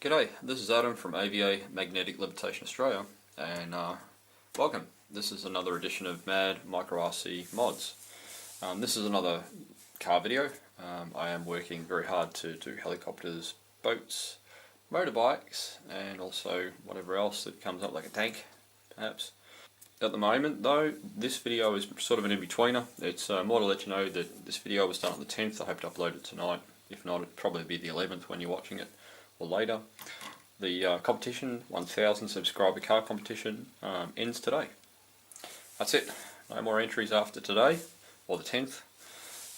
G'day, this is Adam from AVA Magnetic Levitation Australia, and welcome. This is another edition of Mad Micro RC Mods. This is another car video. I am working very hard to do helicopters, boats, motorbikes, and also whatever else that comes up, like a tank, perhaps. At the moment though, this video is sort of an in-betweener. It's more to let you know that this video was done on the 10th. I hope to upload it tonight. If not, it'll probably be the 11th when you're watching it, or later. The competition, 1,000 subscriber car competition, ends today. That's it. No more entries after today, or the 10th.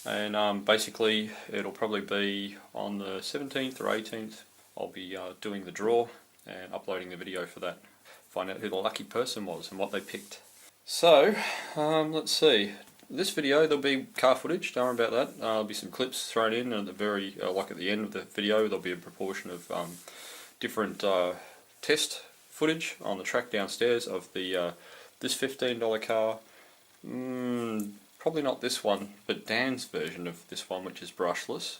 And basically it'll probably be on the 17th or 18th. I'll be doing the draw and uploading the video for that. Find out who the lucky person was and what they picked. So, let's see. This video there'll be car footage, don't worry about that. There'll be some clips thrown in, and at the very, like at the end of the video, there'll be a proportion of different test footage on the track downstairs of the this $15 car. Probably not this one, but Dan's version of this one, which is brushless.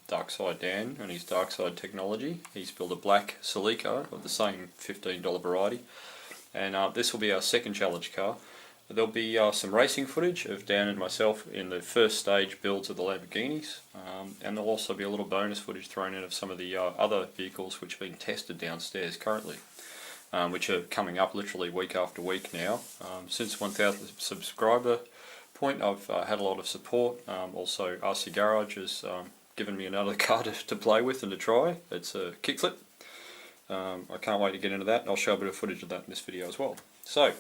Darkside Dan and his Darkside technology. He's built a black Celica of the same $15 variety, and this will be our second challenge car. There'll be some racing footage of Dan and myself in the first stage builds of the Lamborghinis, and there'll also be a little bonus footage thrown in of some of the other vehicles which are being tested downstairs currently, which are coming up literally week after week now. Since 1,000 subscriber point, I've had a lot of support. Also RC Garage has given me another car to play with and to try. It's a kickflip. I can't wait to get into that, and I'll show a bit of footage of that in this video as well. So,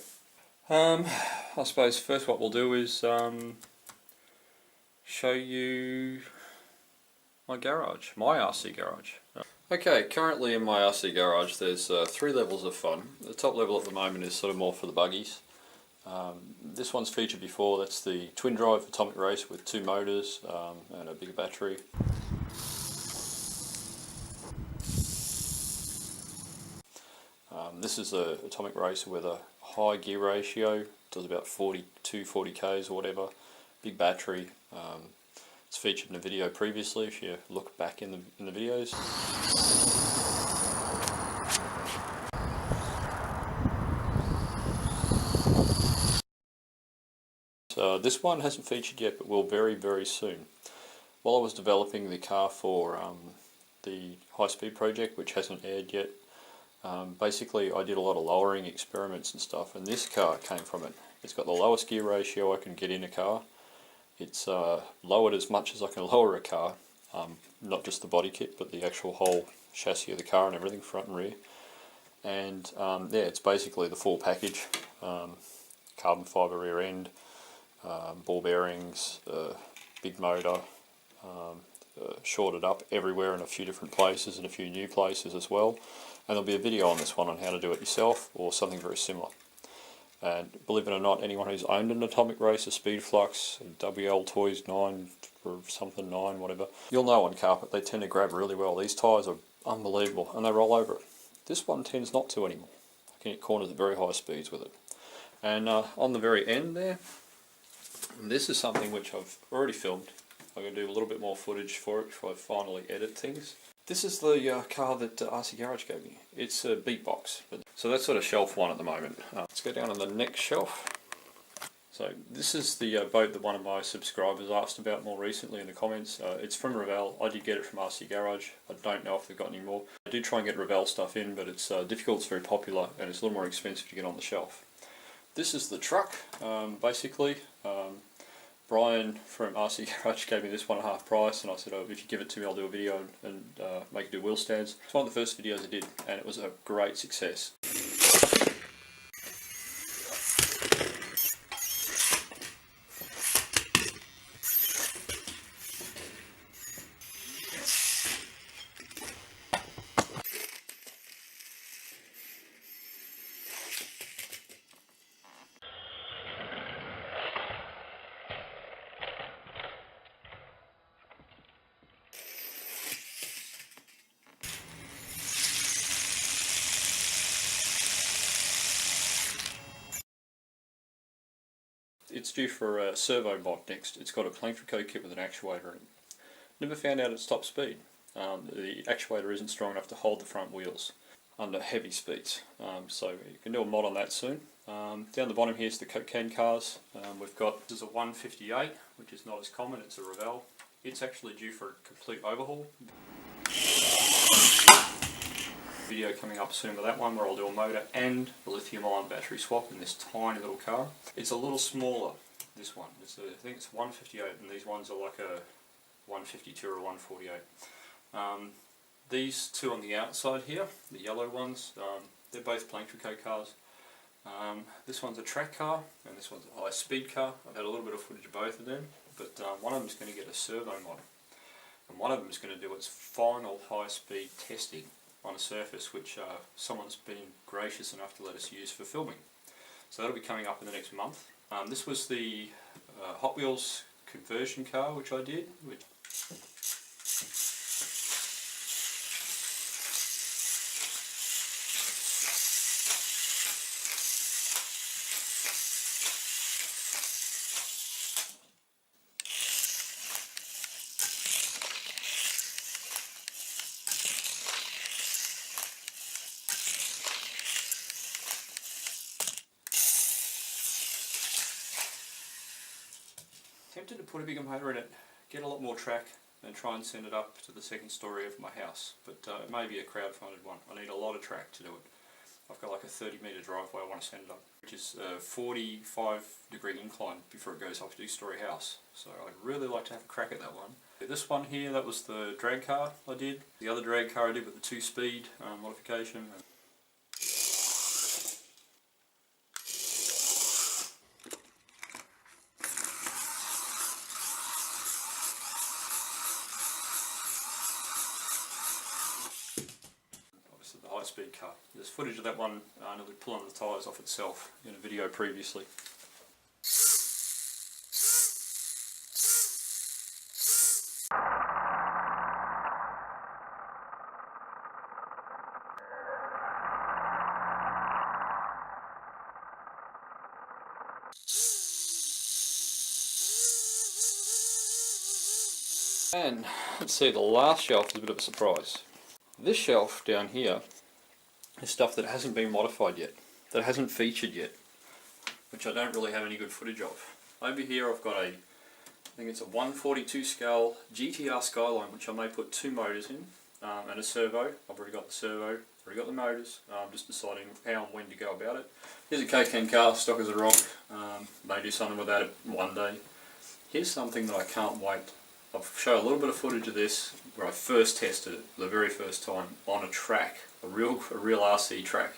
I suppose first what we'll do is show you my garage, my RC garage. Okay, currently in my RC garage there's 3 levels of fun. The top level at the moment is sort of more for the buggies. This one's featured before. That's the twin drive atomic race with 2 motors and a bigger battery. This is a atomic racer with a high gear ratio, does about 40 Ks or whatever, big battery. It's featured in a video previously if you look back in the videos. So this one hasn't featured yet, but will very soon. While I was developing the car for the high speed project, which hasn't aired yet, basically I did a lot of lowering experiments and stuff, and this car came from it. It's got the lowest gear ratio I can get in a car. It's lowered as much as I can lower a car, not just the body kit but the actual whole chassis of the car and everything, front and rear. And yeah, it's basically the full package. Carbon fibre rear end, ball bearings, big motor, shorted up everywhere in a few different places and a few new places as well. And there'll be a video on this one on how to do it yourself or something very similar. And believe it or not, anyone who's owned an atomic racer, Speedflux, WL Toys 9 or something 9, whatever, you'll know on carpet they tend to grab really well. These tyres are unbelievable and they roll over it. This one tends not to anymore. I can hit corners at very high speeds with it. And on the very end there, this is something which I've already filmed. I'm going to do a little bit more footage for it before I finally edit things. This is the car that RC Garage gave me. It's a beatbox. So that's sort of shelf 1 at the moment. Let's go down on the next shelf. So this is the boat that one of my subscribers asked about more recently in the comments. It's from Revell. I did get it from RC Garage. I don't know if they've got any more. I do try and get Revell stuff in, but it's difficult, it's very popular, and it's a little more expensive to get on the shelf. This is the truck, basically. Brian from RC Garage gave me this one at half price, and I said, oh, if you give it to me I'll do a video and make it do wheel stands. It's one of the first videos I did, and it was a great success. It's due for a servo mod next. It's got a Planfrico kit with an actuator in it. Never found out its top speed. the actuator isn't strong enough to hold the front wheels under heavy speeds. So you can do a mod on that soon. Down the bottom here is the cocaine cars. We've got, this is a 158, which is not as common, it's a Revell. It's actually due for a complete overhaul. Video coming up soon with that one, where I'll do a motor and a lithium ion battery swap in this tiny little car. It's a little smaller, this one. I think it's 158, and these ones are like a 152 or a 148. These two on the outside here, the yellow ones, they're both Plantrico cars. This one's a track car, and this one's a high speed car. I've had a little bit of footage of both of them, but one of them is going to get a servo mod, and one of them is going to do its final high speed testing on a surface which someone's been gracious enough to let us use for filming. So that'll be coming up in the next month. This was the Hot Wheels conversion car which I did. Tempted to put a bigger motor in it, get a lot more track, and try and send it up to the second story of my house. But it may be a crowd-funded one. I need a lot of track to do it. I've got like a 30-metre driveway I want to send it up, which is a 45-degree incline before it goes up to a two-story house. So I'd really like to have a crack at that one. This one here, that was the drag car I did. The other drag car I did with the 2-speed modification. The high-speed car. There's footage of that one nearly pulling the tyres off itself in a video previously. And let's see, the last shelf is a bit of a surprise. This shelf down here is stuff that hasn't been modified yet, that hasn't featured yet, which I don't really have any good footage of. Over here I've got I think it's a 142 scale GTR Skyline, which I may put 2 motors in, and a servo. I've already got the servo, already got the motors. I'm just deciding how and when to go about it. Here's a cocaine car, stock as a rock. May do something with that one day. Here's something that I can't wait. I'll show a little bit of footage of this where I first tested it, the very first time, on a track, a real RC track.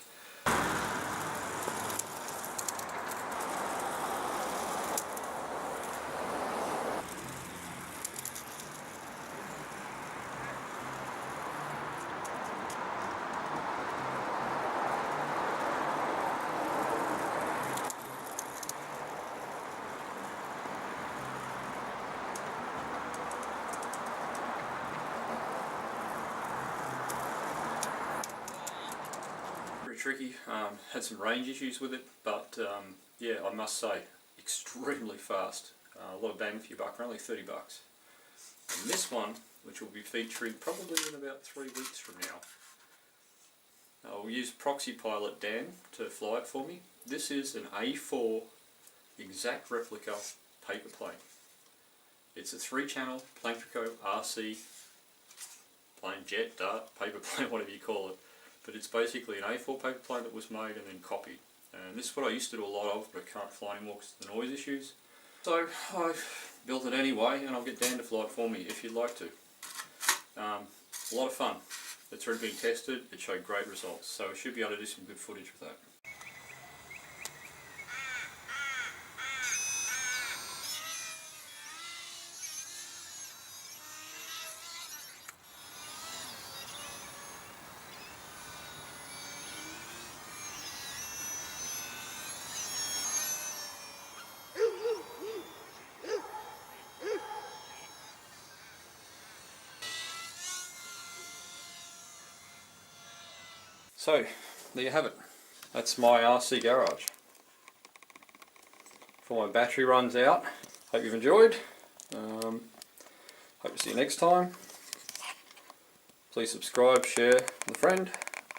Tricky, had some range issues with it, but yeah, I must say, extremely fast. A lot of bang for your buck, for only 30 bucks. And this one, which will be featuring probably in about 3 weeks from now, I'll use Proxy Pilot Dan to fly it for me. This is an A4 exact replica paper plane. It's a 3-channel Plantrico RC plane, jet, dart, paper plane, whatever you call it. But it's basically an A4 paper plane that was made and then copied. And this is what I used to do a lot of, but I can't fly anymore because of the noise issues. So I've built it anyway, and I'll get Dan to fly it for me if you'd like to. A lot of fun. It's already been tested, it showed great results, so I should be able to do some good footage with that. So, there you have it. That's my RC garage. Before my battery runs out, hope you've enjoyed. Hope to see you next time. Please subscribe, share with a friend.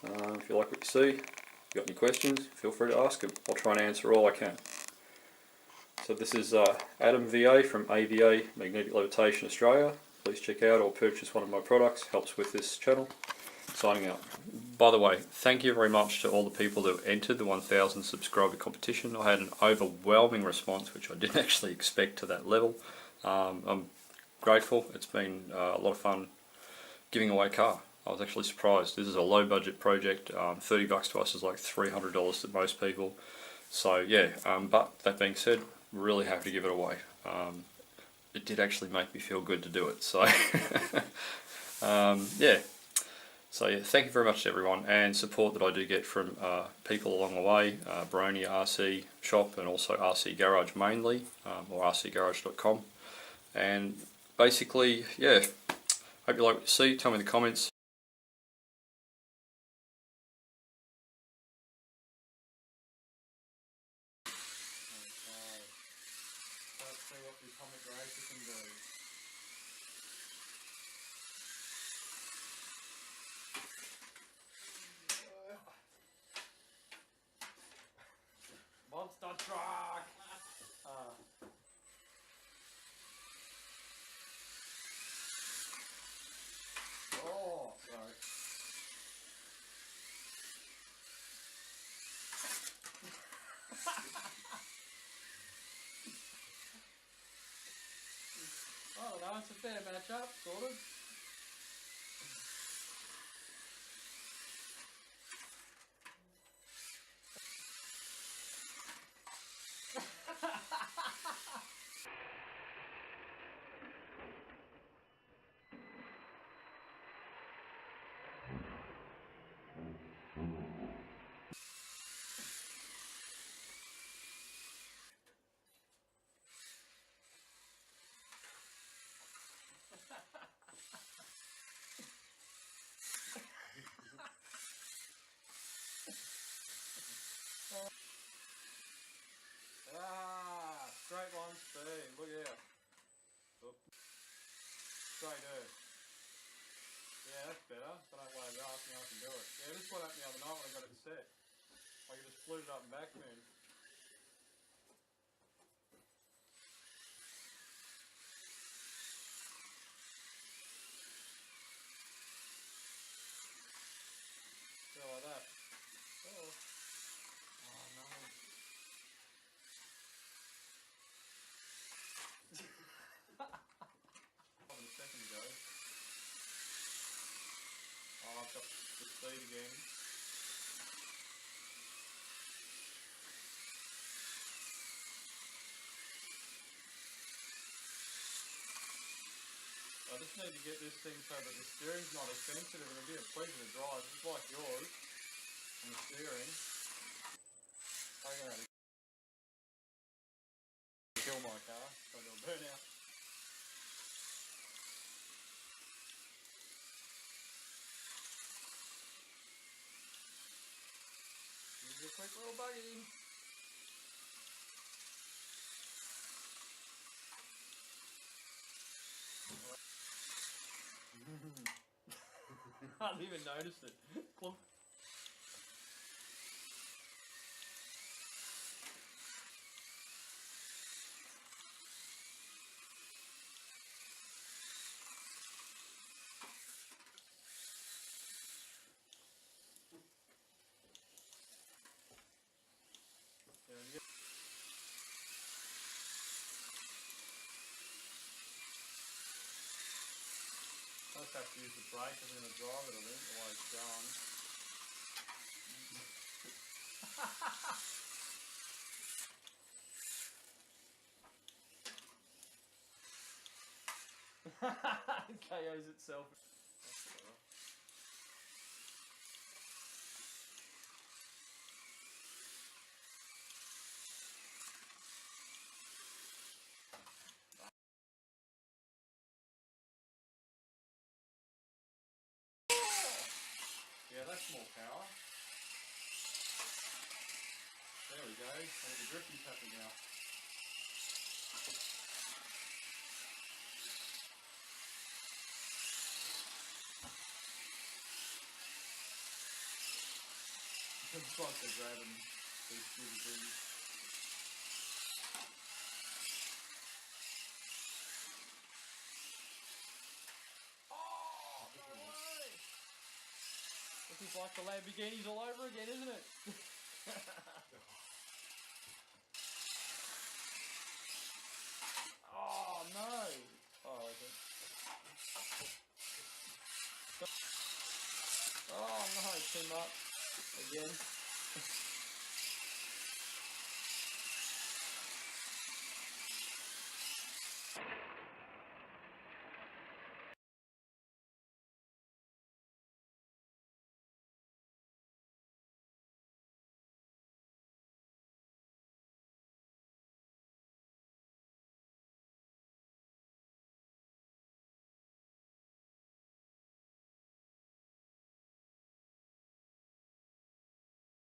If you like what you see, if you've got any questions, feel free to ask them. I'll try and answer all I can. So this is Adam VA from AVA Magnetic Levitation Australia. Please check out or purchase one of my products. Helps with this channel. Signing out. By the way, thank you very much to all the people that entered the 1000 subscriber competition. I had an overwhelming response, which I didn't actually expect to that level. I'm grateful. It's been a lot of fun giving away a car. I was actually surprised. This is a low budget project. $30 to us is like $300 to most people. So yeah, but that being said, really happy to give it away. It did actually make me feel good to do it. So yeah. So yeah, thank you very much to everyone, and support that I do get from people along the way, Brony RC Shop and also RC Garage mainly, or rcgarage.com. And basically, yeah, hope you like what you see. Tell me in the comments. Let's see what the comic racer can do. Monster truck! Oh, sorry. Oh, no, it's a fair match-up, sort of. Straight line speed, look out. Oop. Straight earth. Yeah, that's better. But don't worry about asking how I can do it. Yeah, this is what happened the other night when I got it set. I could just flute it up and back moon. Yeah, like that. Oh. Oh no. A second ago. Oh, I've got the speed again. I just need to get this thing so that the steering's not as sensitive, and it'll be a pleasure to drive, just like yours, and the steering. I'm going to kill my car, so it'll burn out. Here's a quick little buggy. I didn't even notice it. Clunk. I just have to use the brake if I'm going to drive it, I think, the way it's going. It KOs itself. Yeah, that's more power. There we go. And the drifting's happening now. like they're grabbing these stupid things. Oh, no way! This is like the Lamborghinis all over again, isn't it? Oh no! Oh, okay. Oh no, too much again.